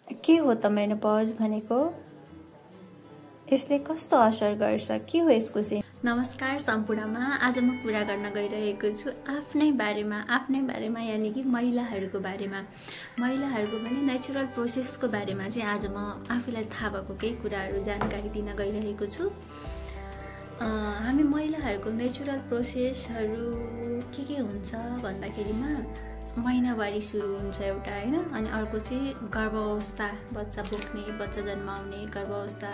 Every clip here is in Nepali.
के हो त मेनोपज भनेको? यसले कस्तो असर गर्छ? के हो यसको चाहिँ? नमस्कार सम्पूर्णमा। आज म कुरा गर्न गइरहेको छु आफ्नै बारेमा यानि कि महिलाहरूको बारेमा। महिलाहरूको पनि नेचुरल प्रोसेसको बारेमा चाहिँ आज म आफूलाई थाहा भएको केही कुराहरू जानकारी दिन गइरहेको छु। हामी महिलाहरूको नेचुरल प्रोसेसहरू के हुन्छ भन्दाखेरिमा महिनावारी सुरु हुन्छ एउटा हैन, अनि अर्को चाहिँ गर्भावस्था, बच्चा बोक्ने, बच्चा जन्माउने, गर्भावस्था,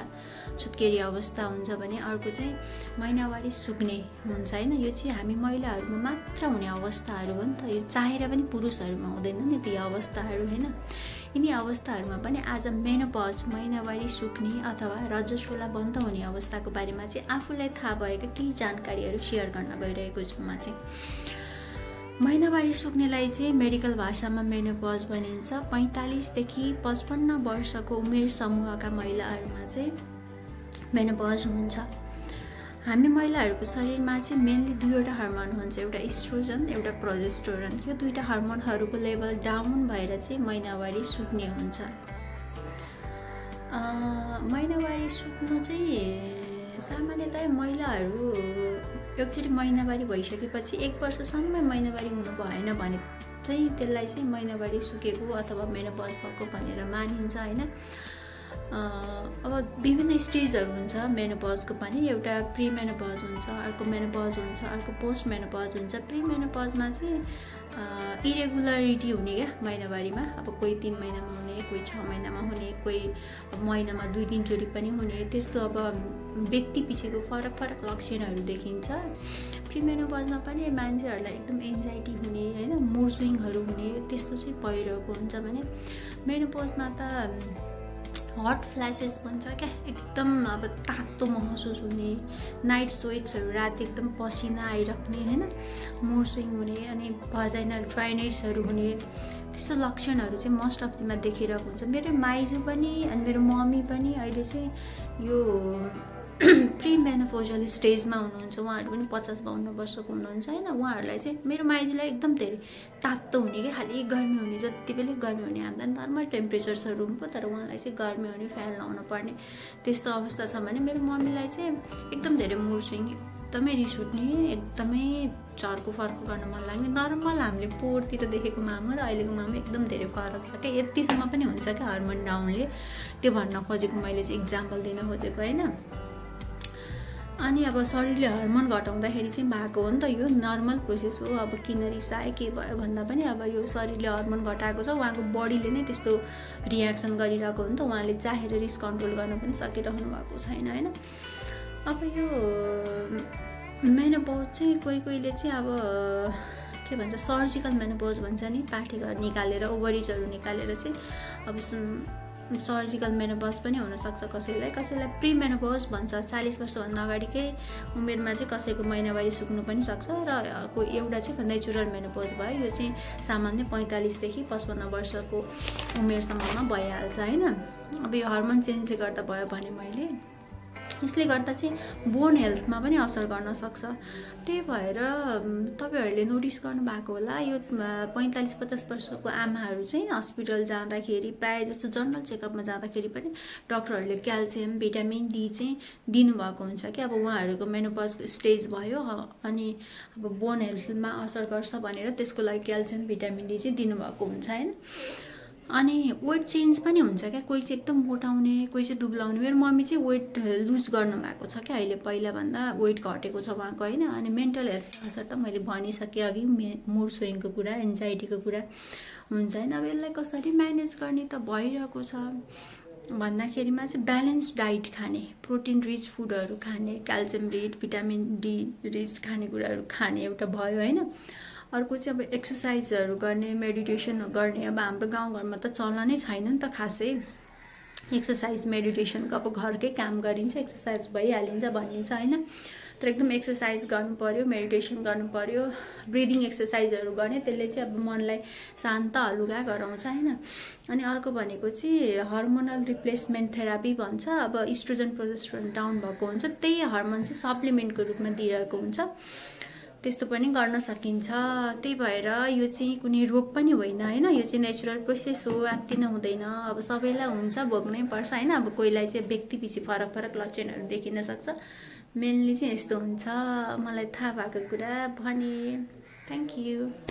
सुत्केरी अवस्था हुन्छ भने अर्को चाहिँ महिनावारी सुक्ने हुन्छ हैन। यो चाहिँ हामी महिलाहरूमा मात्र हुने अवस्थाहरू हो नि त। यो चाहेर पनि पुरुषहरूमा हुँदैन नि ती अवस्थाहरू हैन। यिनी अवस्थाहरूमा पनि आज मेनोपज, महिनावारी सुक्ने अथवा रजस्वला बन्द हुने अवस्थाको बारेमा चाहिँ आफूलाई थाहा भएका केही जानकारीहरू सेयर गर्न गइरहेको छु म चाहिँ। महिनावारी सुक्नेलाई चाहिँ मेडिकल भाषामा मेनोपज भनिन्छ। 45 देखि 55 वर्षको उमेर समूहका महिलाहरूमा चाहिँ मेनोपज हुन्छ। हामी महिलाहरूको शरीरमा चाहिँ मेनली दुईवटा हार्मोन हुन्छ, एउटा इस्ट्रोजन, एउटा प्रोजेस्टेरोन। यो दुईटा हार्मोनहरूको लेभल डाउन भएर चाहिँ महिनावारी सुक्ने हुन्छ। महिनावारी सुक्नु चाहिँ सामान्यतया महिलाहरू एकचोटि महिनावारी भइसकेपछि 1 वर्षसम्म महिनावारी हुनु भएन भने चाहिँ त्यसलाई चाहिँ महिनावारी सुकेको अथवा मेनोपज भएको भनेर मानिन्छ हैन। अब विभिन्न स्टेजहरू हुन्छ मेनोपजको पनि। एउटा प्री मेनोपज हुन्छ, अर्को मेनोपज हुन्छ, अर्को पोस्ट मेनोपज हुन्छ। प्री मेनोपजमा चाहिँ इरेगुलरिटी हुने क्या महिनावारीमा। अब कोही 3 महिनामा हुने, कोही 6 महिनामा हुने, कोही महिनामा 2-3 चोटि पनि हुने। त्यस्तो अब व्यक्ति पछिको फरक लक्षणहरू देखिन्छ। प्री मेनोपजमा पनि मान्छेहरूलाई एकदम एन्जाइटी हुने हैन, मुड स्विङहरू हुने त्यस्तो चाहिँ भइरहेको हुन्छ भने मेनोपजमा त हट फ्ल्यासेस भन्छ क्या, एकदम अब तातो महसुस हुने, नाइट स्वेट्सहरू, राति एकदम पसिना आइराख्ने हैन, मुड स्विङ हुने, अनि भजाइनल ड्राइनेसहरू हुने त्यस्तो लक्षणहरू चाहिँ मोस्ट अफ दिमा देखिरहेको हुन्छ। मेरो माइजू पनि अनि मेरो मम्मी पनि अहिले चाहिँ यो प्री मेनोपोजल स्टेजमा हुनुहुन्छ। उहाँहरू पनि 50-52 वर्षको हुनुहुन्छ हैन। उहाँहरूलाई चाहिँ मेरो माइजूलाई एकदम धेरै तातो हुने कि खालि गर्मी हुने, जति बेला गर्मी हुने। हामीलाई नर्मल टेम्परेचर छ रुमको, तर उहाँलाई चाहिँ गर्मी हुने, फ्यान लाउनु पर्ने त्यस्तो अवस्था छ भने मेरो मम्मीलाई चाहिँ एकदम धेरै मुड स्विङ, एकदमै रिस उठ्ने, एकदमै झर्को फर्को गर्न मन लाग्ने। नर्मल हामीले पोहोरतिर देखेको मामु र अहिलेको मामु एकदम धेरै फरक छ क्या। यतिसम्म पनि हुन्छ क्या हार्मोन डाउनले। त्यो भन्न खोजेको मैले चाहिँ इक्जाम्पल दिन खोजेको हैन। अनि अब शरीरले हर्मोन घटाउँदाखेरि चाहिँ भएको हो नि त, यो नर्मल प्रोसेस हो। अब किन रिसाए के भयो भन्दा पनि अब यो शरीरले हर्मोन घटाएको छ, उहाँको बडीले नै त्यस्तो रियाक्सन गरिरहेको हो नि त। उहाँले चाहेर रिस कन्ट्रोल गर्न पनि सकिरहनु भएको छैन हैन। अब यो मेनोपज चाहिँ कोहीले चाहिँ अब के भन्छ, सर्जिकल मेनोपज भन्छ नि, पाठेघर निकालेर ओभरिजहरू निकालेर चाहिँ अब सर्जिकल मेनोपज पनि हुनसक्छ कसैलाई प्री मेनोपज भन्छ। 40 वर्षभन्दा अगाडिकै उमेरमा चाहिँ कसैको महिनावारी सुक्नु पनि सक्छ। र एउटा चाहिँ नेचुरल मेनोपज भयो, यो चाहिँ सामान्य 45 देखि 55 वर्षको उमेरसम्ममा भइहाल्छ हैन। अब यो हार्मोन चेन्जले गर्दा भयो भने मैले यसले गर्दा चाहिँ बोन हेल्थमा पनि असर गर्न सक्छ। त्यही भएर तपाईहरुले नोटिस गर्नु भएको होला, यो 45-50 वर्षको आमाहरू चाहिँ हस्पिटल जाँदाखेरि प्राय जसो जनरल चेकअपमा जाँदाखेरि पनि डाक्टरहरूले क्याल्सियम, भिटामिन डी चाहिँ दिनुभएको हुन्छ कि अब उहाँहरूको मेनोपजको स्टेज भयो अनि अब बोन हेल्थमा असर गर्छ भनेर त्यसको लागि क्याल्सियम, भिटामिन डी चाहिँ दिनुभएको हुन्छ हैन। अनि वेट चेन्ज पनि हुन्छ क्या, कोही चाहिँ एकदम मोटाउने, कोही चाहिँ दुब्लाउने। मेरो मम्मी चाहिँ वेट लुज गर्नु भएको छ क्या अहिले, पहिलाभन्दा वेट घटेको छ उहाँको हैन। अनि मेन्टल हेल्थ असर त मैले भनिसकेँ अघि, मुड स्विङको कुरा, एन्जाइटीको कुरा हुन्छ हैन। अब यसलाई कसरी म्यानेज गर्ने त भइरहेको छ भन्दाखेरिमा चाहिँ ब्यालेन्स डाइट खाने, प्रोटिन रिच फुडहरू खाने, calcium rich, vitamin D rich खानेकुराहरू खाने एउटा भयो हैन। अर्को चाहिँ अब एक्सर्साइजहरू गर्ने, मेडिटेसन गर्ने। अब हाम्रो गाउँघरमा त चलनै छैन नि त खासै एक्सर्साइज मेडिटेसनको। अब घरकै काम गरिन्छ, एक्सर्साइज भइहालिन्छ भनिन्छ हैन। तर एकदम एक्सर्साइज गर्नु पर्यो, मेडिटेसन गर्नु पर्यो, ब्रिदिङ एक्सर्साइजहरू गर्ने, त्यसले चाहिँ अब मनलाई शान्त हलुका गराउँछ हैन। अनि अर्को भनेको चाहिँ हार्मोनल रिप्लेसमेन्ट थेरापी भन्छ। अब इस्ट्रोजन, प्रोजेस्टेरोन डाउन भएको हुन्छ, त्यही हार्मोन चाहिँ सप्लिमेन्टको रूपमा दिइरहेको हुन्छ। त्यस्तो पनि गर्न सकिन्छ। त्यही भएर यो चाहिँ कुनै रोग पनि होइन हैन, यो चाहिँ नेचुरल प्रोसेस हो, आत्तिन हुँदैन। अब सबैलाई हुन्छ, भोग्नै पर्छ हैन। अब कोहीलाई चाहिँ व्यक्तिपछि फरक फरक लक्षणहरू देखिन सक्छ, मेनली चाहिँ यस्तो हुन्छ। मलाई थाहा भएको कुरा भने। Thank you.